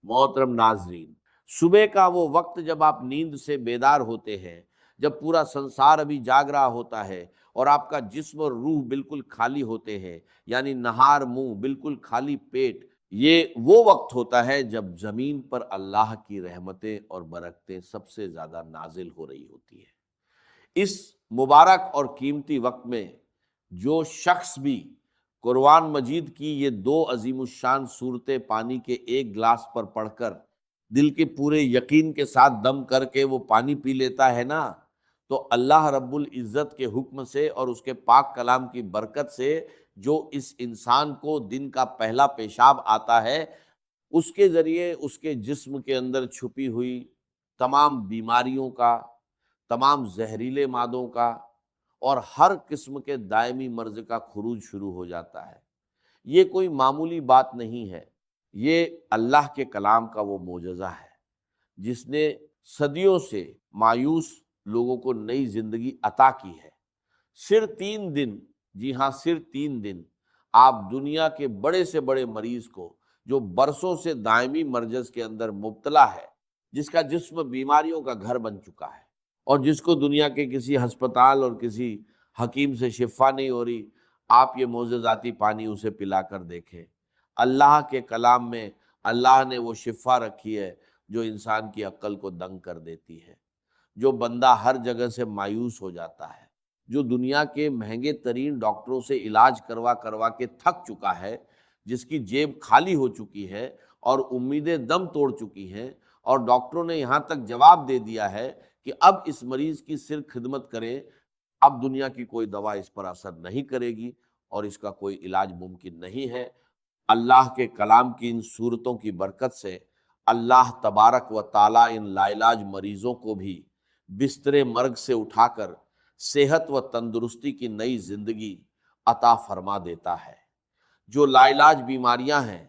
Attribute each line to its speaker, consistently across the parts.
Speaker 1: محترم ناظرین، صبح کا وہ وقت جب آپ نیند سے بیدار ہوتے ہیں، جب پورا سنسار ابھی جاگ رہا ہوتا ہے اور آپ کا جسم اور روح بالکل خالی ہوتے ہیں، یعنی نہار منہ بالکل خالی پیٹ، یہ وہ وقت ہوتا ہے جب زمین پر اللہ کی رحمتیں اور برکتیں سب سے زیادہ نازل ہو رہی ہوتی ہیں۔ اس مبارک اور قیمتی وقت میں جو شخص بھی قرآن مجید کی یہ دو عظیم الشان صورتیں پانی کے ایک گلاس پر پڑھ کر دل کے پورے یقین کے ساتھ دم کر کے وہ پانی پی لیتا ہے نا، تو اللہ رب العزت کے حکم سے اور اس کے پاک کلام کی برکت سے جو اس انسان کو دن کا پہلا پیشاب آتا ہے، اس کے ذریعے اس کے جسم کے اندر چھپی ہوئی تمام بیماریوں کا، تمام زہریلے مادوں کا اور ہر قسم کے دائمی مرض کا خروج شروع ہو جاتا ہے۔ یہ کوئی معمولی بات نہیں ہے، یہ اللہ کے کلام کا وہ معجزہ ہے جس نے صدیوں سے مایوس لوگوں کو نئی زندگی عطا کی ہے۔ صرف 3 دن، جی ہاں صرف 3 دن، آپ دنیا کے بڑے سے بڑے مریض کو جو برسوں سے دائمی مرض کے اندر مبتلا ہے، جس کا جسم بیماریوں کا گھر بن چکا ہے اور جس کو دنیا کے کسی ہسپتال اور کسی حکیم سے شفا نہیں ہو رہی، آپ یہ معجزاتی پانی اسے پلا کر دیکھیں۔ اللہ کے کلام میں اللہ نے وہ شفا رکھی ہے جو انسان کی عقل کو دنگ کر دیتی ہے۔ جو بندہ ہر جگہ سے مایوس ہو جاتا ہے، جو دنیا کے مہنگے ترین ڈاکٹروں سے علاج کروا کروا کے تھک چکا ہے، جس کی جیب خالی ہو چکی ہے اور امیدیں دم توڑ چکی ہیں، اور ڈاکٹروں نے یہاں تک جواب دے دیا ہے کہ اب اس مریض کی صرف خدمت کریں، اب دنیا کی کوئی دوا اس پر اثر نہیں کرے گی اور اس کا کوئی علاج ممکن نہیں ہے، اللہ کے کلام کی ان صورتوں کی برکت سے اللہ تبارک و تعالیٰ ان لا علاج مریضوں کو بھی بستر مرگ سے اٹھا کر صحت و تندرستی کی نئی زندگی عطا فرما دیتا ہے۔ جو لا علاج بیماریاں ہیں،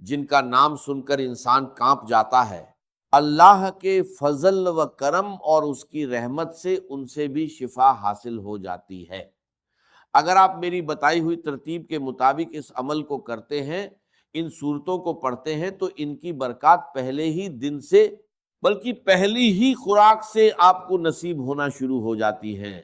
Speaker 1: جن کا نام سن کر انسان کانپ جاتا ہے، اللہ کے فضل و کرم اور اس کی رحمت سے ان سے بھی شفا حاصل ہو جاتی ہے۔ اگر آپ میری بتائی ہوئی ترتیب کے مطابق اس عمل کو کرتے ہیں، ان صورتوں کو پڑھتے ہیں، تو ان کی برکات پہلے ہی دن سے، بلکہ پہلی ہی خوراک سے آپ کو نصیب ہونا شروع ہو جاتی ہیں۔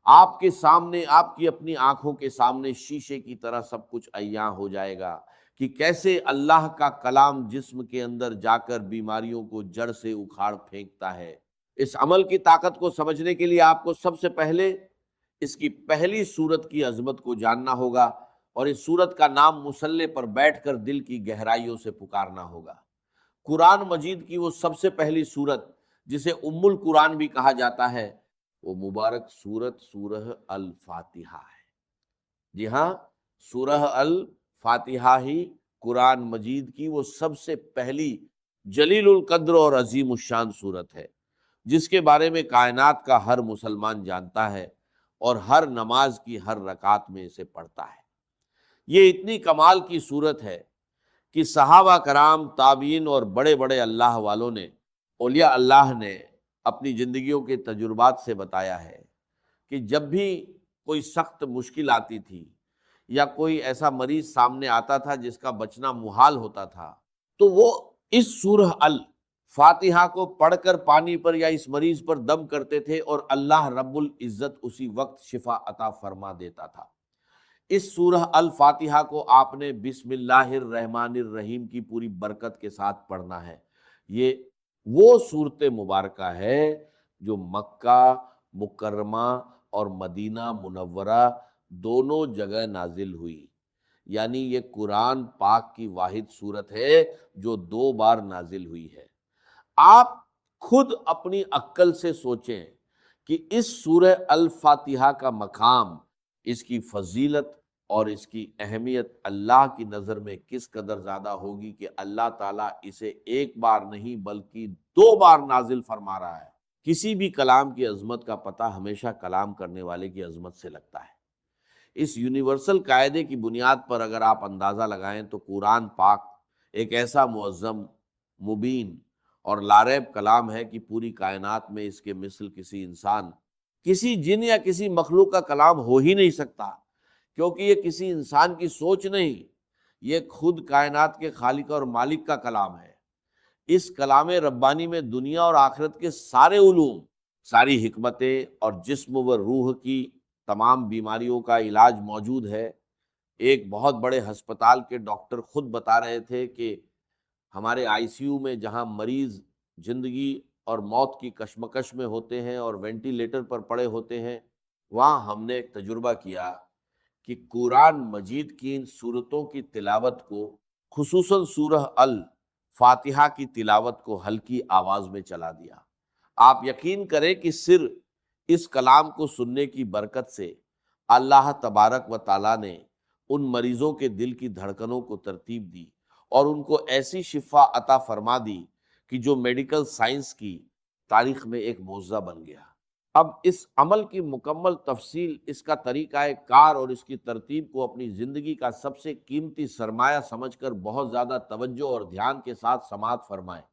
Speaker 1: آپ کے سامنے، آپ کی اپنی آنکھوں کے سامنے شیشے کی طرح سب کچھ عیاں ہو جائے گا کہ کیسے اللہ کا کلام جسم کے اندر جا کر بیماریوں کو جڑ سے اکھاڑ پھینکتا ہے۔ اس عمل کی طاقت کو سمجھنے کے لیے آپ کو سب سے پہلے اس کی پہلی صورت کی عظمت کو جاننا ہوگا، اور اس صورت کا نام مصلے پر بیٹھ کر دل کی گہرائیوں سے پکارنا ہوگا۔ قرآن مجید کی وہ سب سے پہلی صورت جسے ام القرآن بھی کہا جاتا ہے، وہ مبارک صورت سورہ الفاتحہ ہے۔ جی ہاں، سورہ الفاتحہ ہی قرآن مجید کی وہ سب سے پہلی جلیل القدر اور عظیم الشان صورت ہے، جس کے بارے میں کائنات کا ہر مسلمان جانتا ہے اور ہر نماز کی ہر رکعت میں اسے پڑھتا ہے۔ یہ اتنی کمال کی صورت ہے کہ صحابہ کرام، تابعین اور بڑے بڑے اللہ والوں نے، اولیاء اللہ نے اپنی زندگیوں کے تجربات سے بتایا ہے کہ جب بھی کوئی سخت مشکل آتی تھی یا کوئی ایسا مریض سامنے آتا تھا جس کا بچنا محال ہوتا تھا، تو وہ اس سورہ الفاتحہ کو پڑھ کر پانی پر یا اس مریض پر دم کرتے تھے اور اللہ رب العزت اسی وقت شفا عطا فرما دیتا تھا۔ اس سورہ الفاتحہ کو آپ نے بسم اللہ الرحمن الرحیم کی پوری برکت کے ساتھ پڑھنا ہے۔ یہ وہ صورت مبارکہ ہے جو مکہ مکرمہ اور مدینہ منورہ دونوں جگہ نازل ہوئی، یعنی یہ قرآن پاک کی واحد صورت ہے جو 2 بار نازل ہوئی ہے۔ آپ خود اپنی عقل سے سوچیں کہ اس سورہ الفاتحہ کا مقام، اس کی فضیلت اور اس کی اہمیت اللہ کی نظر میں کس قدر زیادہ ہوگی کہ اللہ تعالیٰ اسے 1 بار نہیں بلکہ 2 بار نازل فرما رہا ہے۔ کسی بھی کلام کی عظمت کا پتہ ہمیشہ کلام کرنے والے کی عظمت سے لگتا ہے۔ اس یونیورسل قاعدے کی بنیاد پر اگر آپ اندازہ لگائیں تو قرآن پاک ایک ایسا معظم، مبین اور لاریب کلام ہے کہ پوری کائنات میں اس کے مثل کسی انسان، کسی جن یا کسی مخلوق کا کلام ہو ہی نہیں سکتا، کیونکہ یہ کسی انسان کی سوچ نہیں، یہ خود کائنات کے خالق اور مالک کا کلام ہے۔ اس کلام ربانی میں دنیا اور آخرت کے سارے علوم، ساری حکمتیں اور جسم و روح کی تمام بیماریوں کا علاج موجود ہے۔ ایک بہت بڑے ہسپتال کے ڈاکٹر خود بتا رہے تھے کہ ہمارے آئی سی یو میں جہاں مریض زندگی اور موت کی کشمکش میں ہوتے ہیں اور وینٹیلیٹر پر پڑے ہوتے ہیں، وہاں ہم نے ایک تجربہ کیا کہ قرآن مجید کی ان صورتوں کی تلاوت کو، خصوصاً سورہ الفاتحہ کی تلاوت کو ہلکی آواز میں چلا دیا۔ آپ یقین کریں کہ صرف اس کلام کو سننے کی برکت سے اللہ تبارک و تعالیٰ نے ان مریضوں کے دل کی دھڑکنوں کو ترتیب دی اور ان کو ایسی شفا عطا فرما دی کہ جو میڈیکل سائنس کی تاریخ میں ایک معجزہ بن گیا۔ اب اس عمل کی مکمل تفصیل، اس کا طریقہ کار اور اس کی ترتیب کو اپنی زندگی کا سب سے قیمتی سرمایہ سمجھ کر بہت زیادہ توجہ اور دھیان کے ساتھ سماعت فرمائیں۔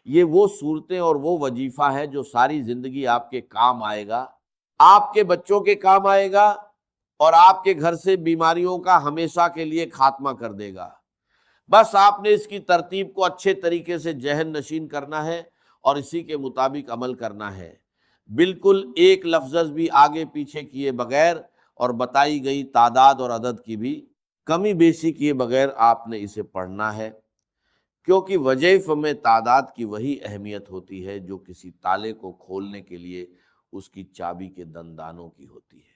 Speaker 1: یہ وہ صورتیں اور وہ وظیفہ ہے جو ساری زندگی آپ کے کام آئے گا، آپ کے بچوں کے کام آئے گا اور آپ کے گھر سے بیماریوں کا ہمیشہ کے لیے خاتمہ کر دے گا۔ بس آپ نے اس کی ترتیب کو اچھے طریقے سے ذہن نشین کرنا ہے اور اسی کے مطابق عمل کرنا ہے، بالکل ایک لفظ بھی آگے پیچھے کیے بغیر اور بتائی گئی تعداد اور عدد کی بھی کمی بیشی کیے بغیر آپ نے اسے پڑھنا ہے، کیونکہ وظائف میں تعداد کی وہی اہمیت ہوتی ہے جو کسی تالے کو کھولنے کے لیے اس کی چابی کے دندانوں کی ہوتی ہے۔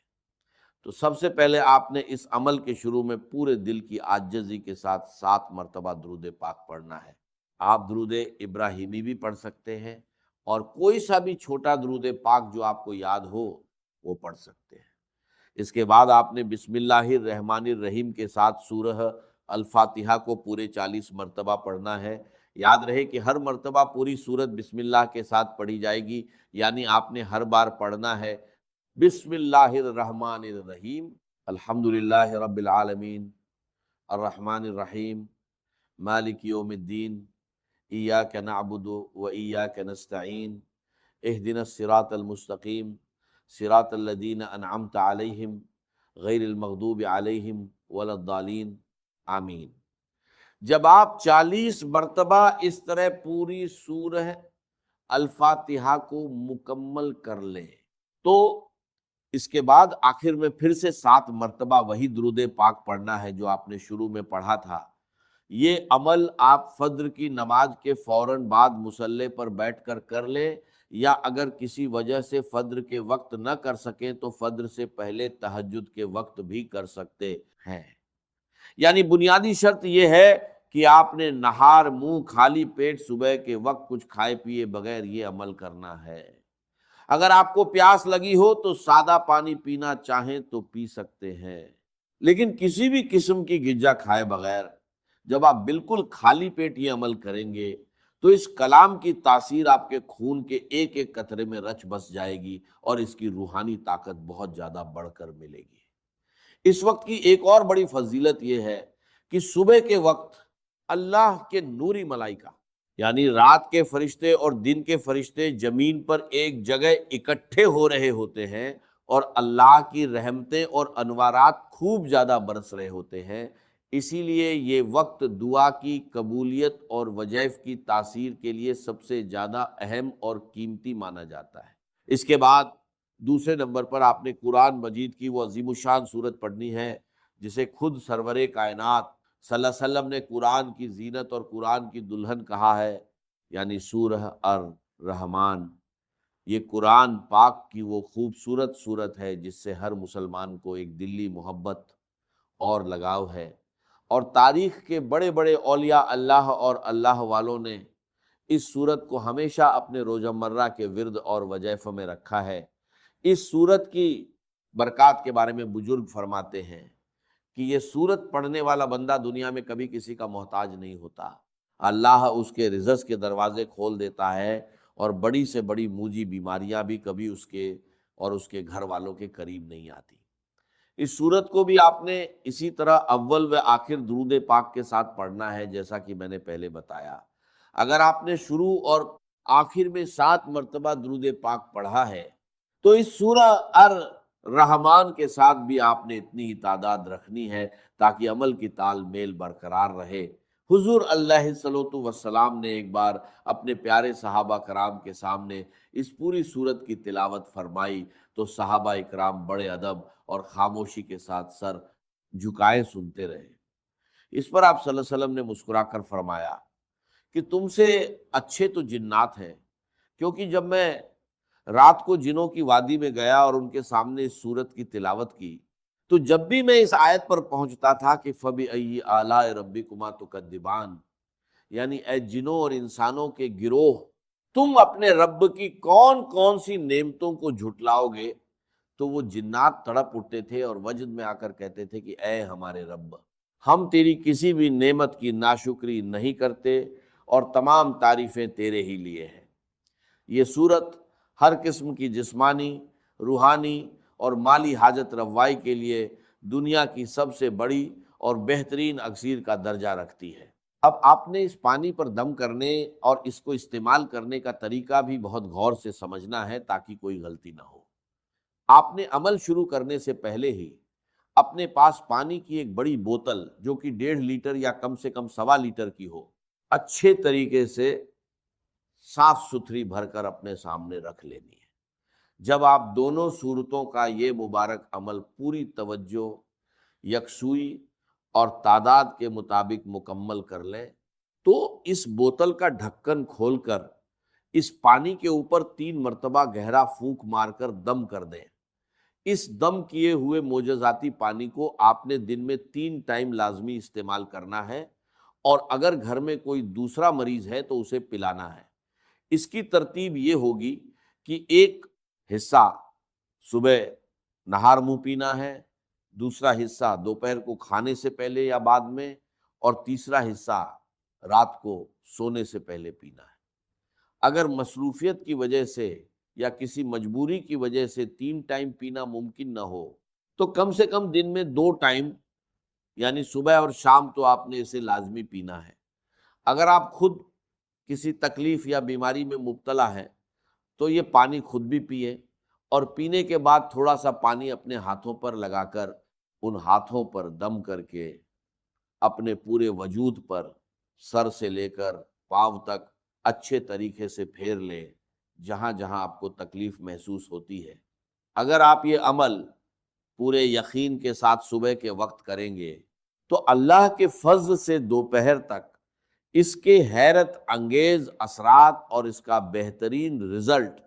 Speaker 1: تو سب سے پہلے آپ نے اس عمل کے شروع میں پورے دل کی عاجزی کے ساتھ 7 مرتبہ درود پاک پڑھنا ہے۔ آپ درود ابراہیمی بھی پڑھ سکتے ہیں اور کوئی سا بھی چھوٹا درود پاک جو آپ کو یاد ہو وہ پڑھ سکتے ہیں۔ اس کے بعد آپ نے بسم اللہ الرحمن الرحیم کے ساتھ سورہ الفاتحہ کو پورے 40 مرتبہ پڑھنا ہے۔ یاد رہے کہ ہر مرتبہ پوری سورت بسم اللہ کے ساتھ پڑھی جائے گی، یعنی آپ نے ہر بار پڑھنا ہے بسم اللہ الرحمن الرحیم، الحمدللہ رب العالمین، الرحمن الرحیم، مالک یوم الدین، ایاک نعبد و ایاک نستعین، اہدنا الصراط المستقیم، صراط الذین انعمت علیہم غیر المغضوب علیہم ولا الضالین، آمین۔ جب آپ 40 مرتبہ اس طرح پوری سورہ الفاتحہ کو مکمل کر لیں تو اس کے بعد آخر میں پھر سے 7 مرتبہ وہی درود پاک پڑھنا ہے جو آپ نے شروع میں پڑھا تھا۔ یہ عمل آپ فجر کی نماز کے فوراً بعد مصلی پر بیٹھ کر کر لیں، یا اگر کسی وجہ سے فجر کے وقت نہ کر سکیں تو فجر سے پہلے تہجد کے وقت بھی کر سکتے ہیں۔ یعنی بنیادی شرط یہ ہے کہ آپ نے نہار منہ خالی پیٹ صبح کے وقت کچھ کھائے پیے بغیر یہ عمل کرنا ہے۔ اگر آپ کو پیاس لگی ہو تو سادہ پانی پینا چاہیں تو پی سکتے ہیں، لیکن کسی بھی قسم کی غذا کھائے بغیر جب آپ بالکل خالی پیٹ یہ عمل کریں گے تو اس کلام کی تاثیر آپ کے خون کے ایک ایک قطرے میں رچ بس جائے گی اور اس کی روحانی طاقت بہت زیادہ بڑھ کر ملے گی۔ اس وقت کی ایک اور بڑی فضیلت یہ ہے کہ صبح کے وقت اللہ کے نوری ملائکہ، یعنی رات کے فرشتے اور دن کے فرشتے زمین پر ایک جگہ اکٹھے ہو رہے ہوتے ہیں اور اللہ کی رحمتیں اور انوارات خوب زیادہ برس رہے ہوتے ہیں۔ اسی لیے یہ وقت دعا کی قبولیت اور وظائف کی تاثیر کے لیے سب سے زیادہ اہم اور قیمتی مانا جاتا ہے۔ اس کے بعد دوسرے نمبر پر آپ نے قرآن مجید کی وہ عظیم الشان سورت پڑھنی ہے جسے خود سرور کائنات صلی اللہ علیہ وسلم نے قرآن کی زینت اور قرآن کی دلہن کہا ہے، یعنی سورہ الرحمن۔ یہ قرآن پاک کی وہ خوبصورت سورت ہے جس سے ہر مسلمان کو ایک دلی محبت اور لگاؤ ہے، اور تاریخ کے بڑے بڑے اولیاء اللہ اور اللہ والوں نے اس سورت کو ہمیشہ اپنے روزمرہ کے ورد اور وظائف میں رکھا ہے۔ اس سورت کی برکات کے بارے میں بزرگ فرماتے ہیں کہ یہ سورت پڑھنے والا بندہ دنیا میں کبھی کسی کا محتاج نہیں ہوتا، اللہ اس کے رزق کے دروازے کھول دیتا ہے اور بڑی سے بڑی موجی بیماریاں بھی کبھی اس کے اور اس کے گھر والوں کے قریب نہیں آتی۔ اس سورت کو بھی آپ نے اسی طرح اول و آخر درود پاک کے ساتھ پڑھنا ہے جیسا کہ میں نے پہلے بتایا۔ اگر آپ نے شروع اور آخر میں 7 مرتبہ درود پاک پڑھا ہے تو اس سورہ الرحمن کے ساتھ بھی آپ نے اتنی ہی تعداد رکھنی ہے تاکہ عمل کی تال میل برقرار رہے۔ حضور علیہ صلوۃ وسلام نے ایک بار اپنے پیارے صحابہ کرام کے سامنے اس پوری سورت کی تلاوت فرمائی تو صحابہ اکرام بڑے ادب اور خاموشی کے ساتھ سر جھکائے سنتے رہے۔ اس پر آپ صلی اللہ علیہ وسلم نے مسکرا کر فرمایا کہ تم سے اچھے تو جنات ہیں، کیونکہ جب میں رات کو جنوں کی وادی میں گیا اور ان کے سامنے اس سورت کی تلاوت کی تو جب بھی میں اس آیت پر پہنچتا تھا کہ فَبِأَيِّ آلَاءِ رَبِّكُمَا تُكَذِّبَانِ، یعنی اے جنوں اور انسانوں کے گروہ، تم اپنے رب کی کون کون سی نعمتوں کو جھٹلاؤ گے، تو وہ جنات تڑپ اٹھتے تھے اور وجد میں آ کر کہتے تھے کہ اے ہمارے رب، ہم تیری کسی بھی نعمت کی ناشکری نہیں کرتے اور تمام تعریفیں تیرے ہی لیے ہیں۔ یہ صورت ہر قسم کی جسمانی، روحانی اور مالی حاجت روائی کے لیے دنیا کی سب سے بڑی اور بہترین اکسیر کا درجہ رکھتی ہے۔ اب آپ نے اس پانی پر دم کرنے اور اس کو استعمال کرنے کا طریقہ بھی بہت غور سے سمجھنا ہے تاکہ کوئی غلطی نہ ہو۔ آپ نے عمل شروع کرنے سے پہلے ہی اپنے پاس پانی کی ایک بڑی بوتل جو کہ 1.5 لیٹر یا کم سے کم 1.25 لیٹر کی ہو، اچھے طریقے سے صاف ستھری بھر کر اپنے سامنے رکھ لینی ہے۔ جب آپ دونوں صورتوں کا یہ مبارک عمل پوری توجہ، یکسوئی اور تعداد کے مطابق مکمل کر لیں تو اس بوتل کا ڈھکن کھول کر اس پانی کے اوپر 3 مرتبہ گہرا پھونک مار کر دم کر دیں۔ اس دم کیے ہوئے معجزاتی پانی کو آپ نے دن میں 3 ٹائم لازمی استعمال کرنا ہے، اور اگر گھر میں کوئی دوسرا مریض ہے تو اسے پلانا ہے۔ اس کی ترتیب یہ ہوگی کہ ایک حصہ صبح نہار منہ پینا ہے، دوسرا حصہ دوپہر کو کھانے سے پہلے یا بعد میں، اور تیسرا حصہ رات کو سونے سے پہلے پینا ہے۔ اگر مصروفیت کی وجہ سے یا کسی مجبوری کی وجہ سے 3 ٹائم پینا ممکن نہ ہو تو کم سے کم دن میں 2 ٹائم یعنی صبح اور شام تو آپ نے اسے لازمی پینا ہے۔ اگر آپ خود کسی تکلیف یا بیماری میں مبتلا ہے تو یہ پانی خود بھی پیے، اور پینے کے بعد تھوڑا سا پانی اپنے ہاتھوں پر لگا کر ان ہاتھوں پر دم کر کے اپنے پورے وجود پر سر سے لے کر پاؤں تک اچھے طریقے سے پھیر لیں جہاں جہاں آپ کو تکلیف محسوس ہوتی ہے۔ اگر آپ یہ عمل پورے یقین کے ساتھ صبح کے وقت کریں گے تو اللہ کے فضل سے دوپہر تک اس کے حیرت انگیز اثرات اور اس کا بہترین رزلٹ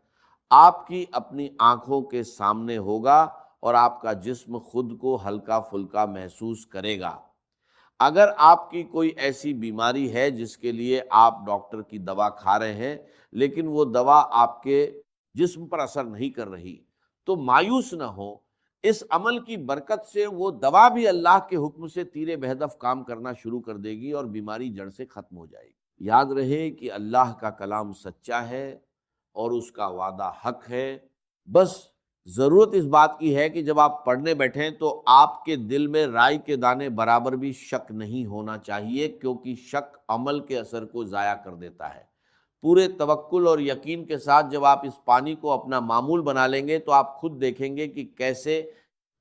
Speaker 1: آپ کی اپنی آنکھوں کے سامنے ہوگا، اور آپ کا جسم خود کو ہلکا پھلکا محسوس کرے گا۔ اگر آپ کی کوئی ایسی بیماری ہے جس کے لیے آپ ڈاکٹر کی دوا کھا رہے ہیں لیکن وہ دوا آپ کے جسم پر اثر نہیں کر رہی تو مایوس نہ ہو، اس عمل کی برکت سے وہ دوا بھی اللہ کے حکم سے تیر بہدف کام کرنا شروع کر دے گی اور بیماری جڑ سے ختم ہو جائے گی۔ یاد رہے کہ اللہ کا کلام سچا ہے اور اس کا وعدہ حق ہے۔ بس ضرورت اس بات کی ہے کہ جب آپ پڑھنے بیٹھیں تو آپ کے دل میں رائی کے دانے برابر بھی شک نہیں ہونا چاہیے، کیونکہ شک عمل کے اثر کو ضائع کر دیتا ہے۔ پورے توکل اور یقین کے ساتھ جب آپ اس پانی کو اپنا معمول بنا لیں گے تو آپ خود دیکھیں گے کہ کیسے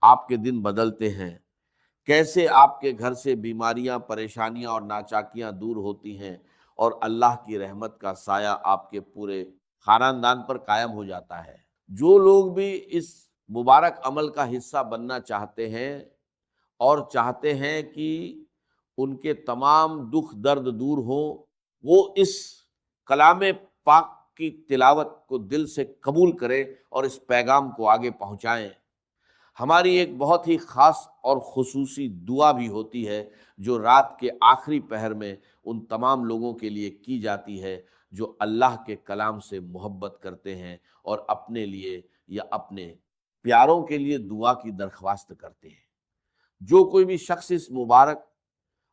Speaker 1: آپ کے دن بدلتے ہیں، کیسے آپ کے گھر سے بیماریاں، پریشانیاں اور ناچاکیاں دور ہوتی ہیں، اور اللہ کی رحمت کا سایہ آپ کے پورے خاندان پر قائم ہو جاتا ہے۔ جو لوگ بھی اس مبارک عمل کا حصہ بننا چاہتے ہیں اور چاہتے ہیں کہ ان کے تمام دکھ درد دور ہوں، وہ اس کلام پاک کی تلاوت کو دل سے قبول کریں اور اس پیغام کو آگے پہنچائیں۔ ہماری ایک بہت ہی خاص اور خصوصی دعا بھی ہوتی ہے جو رات کے آخری پہر میں ان تمام لوگوں کے لیے کی جاتی ہے جو اللہ کے کلام سے محبت کرتے ہیں اور اپنے لیے یا اپنے پیاروں کے لیے دعا کی درخواست کرتے ہیں۔ جو کوئی بھی شخص اس مبارک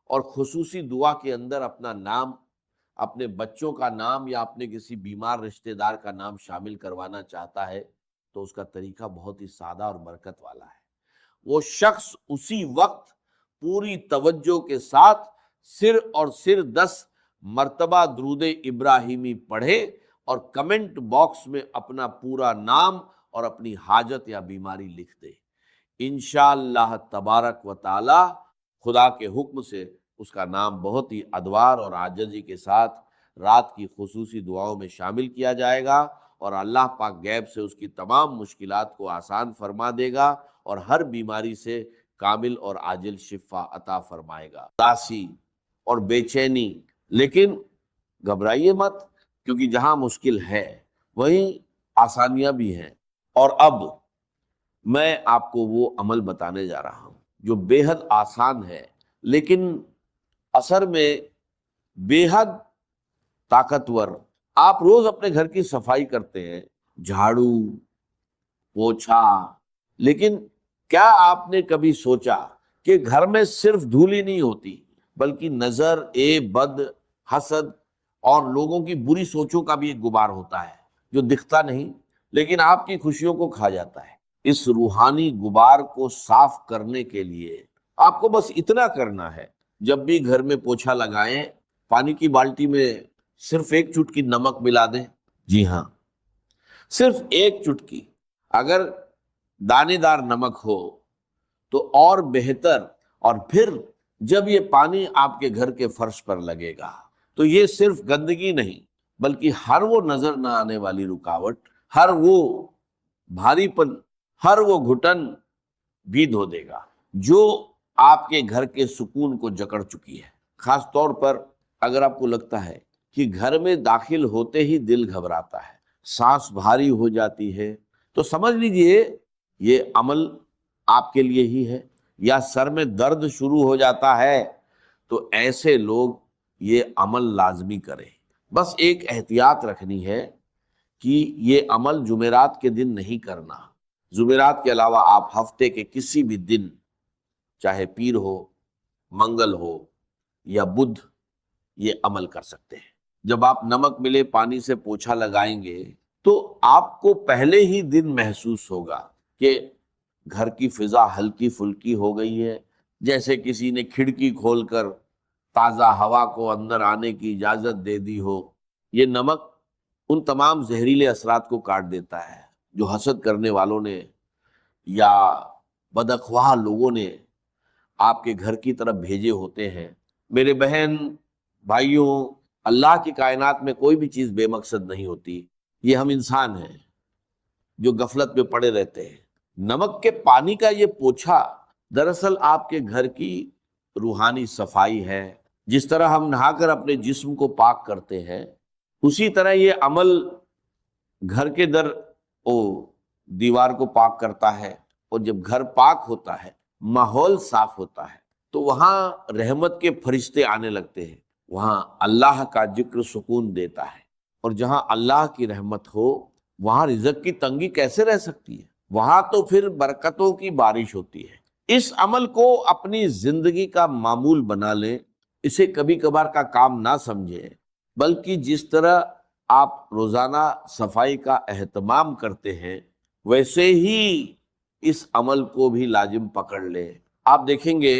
Speaker 1: اور خصوصی دعا کے اندر اپنا نام، اپنے بچوں کا نام یا اپنے کسی بیمار رشتہ دار کا نام شامل کروانا چاہتا ہے تو اس کا طریقہ بہت ہی سادہ اور برکت والا ہے۔ وہ شخص اسی وقت پوری توجہ کے ساتھ صرف 10 مرتبہ درود ابراہیمی پڑھے اور کمنٹ باکس میں اپنا پورا نام اور اپنی حاجت یا بیماری لکھ دے۔ انشاءاللہ تبارک و تعالی خدا کے حکم سے اس کا نام بہت ہی ادوار اور عاجزی کے ساتھ رات کی خصوصی دعاؤں میں شامل کیا جائے گا، اور اللہ پاک غیب سے اس کی تمام مشکلات کو آسان فرما دے گا اور ہر بیماری سے کامل اور عاجل شفا عطا فرمائے گا۔ اداسی اور بے چینی، لیکن گھبرائیے مت، کیونکہ جہاں مشکل ہے وہیں آسانیاں بھی ہیں۔ اور اب میں آپ کو وہ عمل بتانے جا رہا ہوں جو بے حد آسان ہے، لیکن اثر میں بے حد طاقتور۔ آپ روز اپنے گھر کی صفائی کرتے ہیں، جھاڑو، پوچھا، لیکن کیا آپ نے کبھی سوچا کہ گھر میں صرف دھول ہی نہیں ہوتی، بلکہ نظر بد، حسد اور لوگوں کی بری سوچوں کا بھی ایک غبار ہوتا ہے جو دکھتا نہیں لیکن آپ کی خوشیوں کو کھا جاتا ہے۔ اس روحانی غبار کو صاف کرنے کے لیے آپ کو بس اتنا کرنا ہے، جب بھی گھر میں پوچھا لگائیں، پانی کی بالٹی میں صرف ایک چٹکی نمک ملا دیں۔ جی ہاں، صرف ایک چٹکی۔ اگر دانے دار نمک ہو تو اور بہتر، اور پھر جب یہ پانی آپ کے گھر کے فرش پر لگے گا تو یہ صرف گندگی نہیں بلکہ ہر وہ نظر نہ آنے والی رکاوٹ، ہر وہ بھاری پن، ہر وہ گھٹن بھی دھو دے گا جو آپ کے گھر کے سکون کو جکڑ چکی ہے۔ خاص طور پر اگر آپ کو لگتا ہے کہ گھر میں داخل ہوتے ہی دل گھبراتا ہے، سانس بھاری ہو جاتی ہے، تو سمجھ لیجئے یہ عمل آپ کے لیے ہی ہے۔ یا سر میں درد شروع ہو جاتا ہے تو ایسے لوگ یہ عمل لازمی کریں۔ بس ایک احتیاط رکھنی ہے کہ یہ عمل جمعرات کے دن نہیں کرنا۔ جمعرات کے علاوہ آپ ہفتے کے کسی بھی دن، چاہے پیر ہو، منگل ہو یا بدھ، یہ عمل کر سکتے ہیں۔ جب آپ نمک ملے پانی سے پوچھا لگائیں گے تو آپ کو پہلے ہی دن محسوس ہوگا کہ گھر کی فضا ہلکی پھلکی ہو گئی ہے، جیسے کسی نے کھڑکی کھول کر تازہ ہوا کو اندر آنے کی اجازت دے دی ہو۔ یہ نمک ان تمام زہریلے اثرات کو کاٹ دیتا ہے جو حسد کرنے والوں نے یا بداخواہ لوگوں نے آپ کے گھر کی طرف بھیجے ہوتے ہیں۔ میرے بہن بھائیوں، اللہ کی کائنات میں کوئی بھی چیز بے مقصد نہیں ہوتی، یہ ہم انسان ہیں جو غفلت میں پڑے رہتے ہیں۔ نمک کے پانی کا یہ پوچھا دراصل آپ کے گھر کی روحانی صفائی ہے۔ جس طرح ہم نہا کر اپنے جسم کو پاک کرتے ہیں، اسی طرح یہ عمل گھر کے دیوار کو پاک کرتا ہے، اور جب گھر پاک ہوتا ہے، ماحول صاف ہوتا ہے، تو وہاں رحمت کے فرشتے آنے لگتے ہیں، وہاں اللہ کا ذکر سکون دیتا ہے، اور جہاں اللہ کی رحمت ہو وہاں رزق کی تنگی کیسے رہ سکتی ہے؟ وہاں تو پھر برکتوں کی بارش ہوتی ہے۔ اس عمل کو اپنی زندگی کا معمول بنا لیں، اسے کبھی کبھار کا کام نہ سمجھیں، بلکہ جس طرح آپ روزانہ صفائی کا اہتمام کرتے ہیں ویسے ہی اس عمل کو بھی لازم پکڑ لیں۔ آپ دیکھیں گے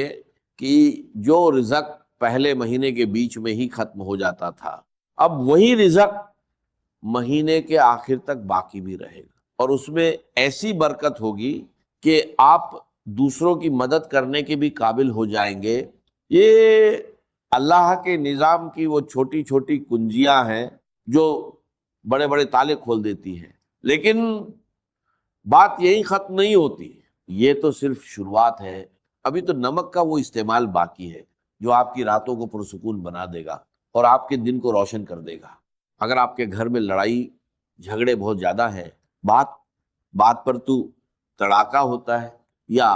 Speaker 1: کہ جو رزق پہلے مہینے کے بیچ میں ہی ختم ہو جاتا تھا، اب وہی رزق مہینے کے آخر تک باقی بھی رہے گا، اور اس میں ایسی برکت ہوگی کہ آپ دوسروں کی مدد کرنے کے بھی قابل ہو جائیں گے۔ یہ اللہ کے نظام کی وہ چھوٹی چھوٹی کنجیاں ہیں جو بڑے بڑے تالے کھول دیتی ہیں، لیکن بات یہی ختم نہیں ہوتی، یہ تو صرف شروعات ہے۔ ابھی تو نمک کا وہ استعمال باقی ہے جو آپ کی راتوں کو پرسکون بنا دے گا اور آپ کے دن کو روشن کر دے گا۔ اگر آپ کے گھر میں لڑائی جھگڑے بہت زیادہ ہیں، بات پر تو تڑاکا ہوتا ہے، یا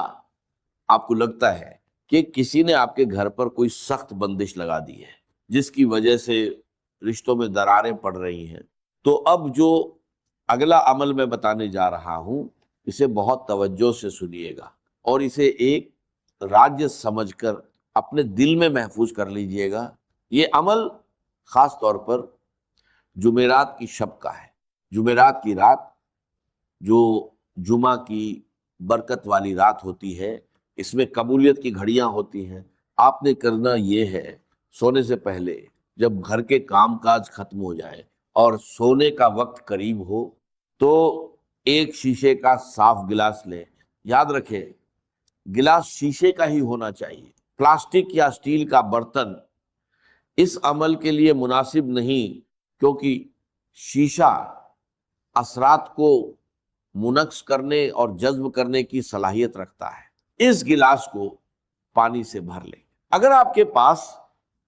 Speaker 1: آپ کو لگتا ہے کہ کسی نے آپ کے گھر پر کوئی سخت بندش لگا دی ہے جس کی وجہ سے رشتوں میں دراریں پڑ رہی ہیں، تو اب جو اگلا عمل میں بتانے جا رہا ہوں اسے بہت توجہ سے سنیے گا، اور اسے ایک راج سمجھ کر اپنے دل میں محفوظ کر لیجئے گا۔ یہ عمل خاص طور پر جمعرات کی شب کا ہے۔ جمعرات کی رات جو جمعہ کی برکت والی رات ہوتی ہے، اس میں قبولیت کی گھڑیاں ہوتی ہیں۔ آپ نے کرنا یہ ہے، سونے سے پہلے جب گھر کے کام کاج ختم ہو جائے اور سونے کا وقت قریب ہو تو ایک شیشے کا صاف گلاس لیں۔ یاد رکھیں، گلاس شیشے کا ہی ہونا چاہیے، پلاسٹک یا اسٹیل کا برتن اس عمل کے لیے مناسب نہیں، کیونکہ شیشہ اثرات کو منعکس کرنے اور جذب کرنے کی صلاحیت رکھتا ہے۔ اس گلاس کو پانی سے بھر لیں۔ اگر آپ کے پاس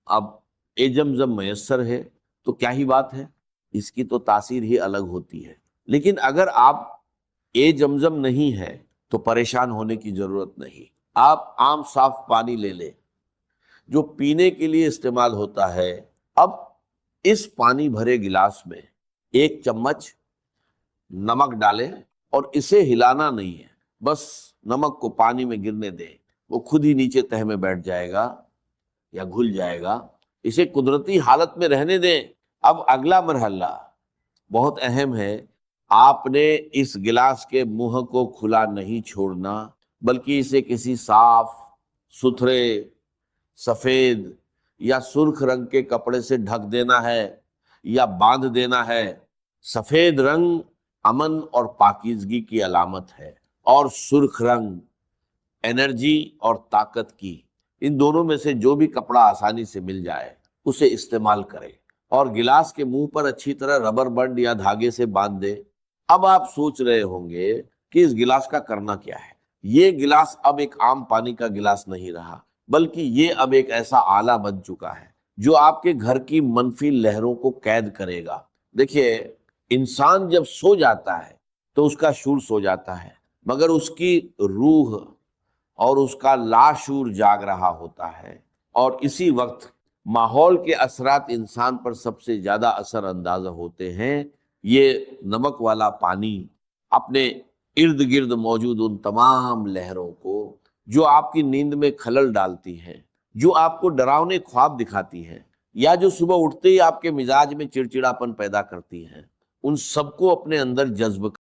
Speaker 1: اب زمزم میسر ہے تو کیا ہی بات ہے، اس کی تو تاثیر ہی الگ ہوتی ہے، لیکن اگر آپ زمزم نہیں ہے تو پریشان ہونے کی ضرورت نہیں۔ آپ عام صاف پانی لے لیں جو پینے کے لیے استعمال ہوتا ہے۔ اب اس پانی بھرے گلاس میں 1 چمچ نمک ڈالیں اور اسے ہلانا نہیں ہے، بس نمک کو پانی میں گرنے دیں، وہ خود ہی نیچے تہہ میں بیٹھ جائے گا یا گھل جائے گا۔ اسے قدرتی حالت میں رہنے دیں۔ اب اگلا مرحلہ بہت اہم ہے، آپ نے اس گلاس کے منہ کو کھلا نہیں چھوڑنا، بلکہ اسے کسی صاف ستھرے سفید یا سرخ رنگ کے کپڑے سے ڈھک دینا ہے یا باندھ دینا ہے۔ سفید رنگ امن اور پاکیزگی کی علامت ہے، اور سرخ رنگ انرجی اور طاقت کی۔ ان دونوں میں سے جو بھی کپڑا آسانی سے مل جائے اسے استعمال کریں، اور گلاس کے منہ پر اچھی طرح ربر بینڈ یا دھاگے سے باندھ دیں۔ اب آپ سوچ رہے ہوں گے کہ اس گلاس کا کرنا کیا ہے۔ یہ گلاس اب ایک عام پانی کا گلاس نہیں رہا، بلکہ یہ اب ایک ایسا آلہ بن چکا ہے جو آپ کے گھر کی منفی لہروں کو قید کرے گا۔ دیکھیے، انسان جب سو جاتا ہے تو اس کا شعور سو جاتا ہے، مگر اس کی روح اور اس کا لاشعور جاگ رہا ہوتا ہے، اور اسی وقت ماحول کے اثرات انسان پر سب سے زیادہ اثر انداز ہوتے ہیں۔ یہ نمک والا پانی اپنے ارد گرد موجود ان تمام لہروں کو جو آپ کی نیند میں خلل ڈالتی ہیں، جو آپ کو ڈراؤنے خواب دکھاتی ہیں، یا جو صبح اٹھتے ہی آپ کے مزاج میں چڑچڑاپن پیدا کرتی ہیں، ان سب کو اپنے اندر جذب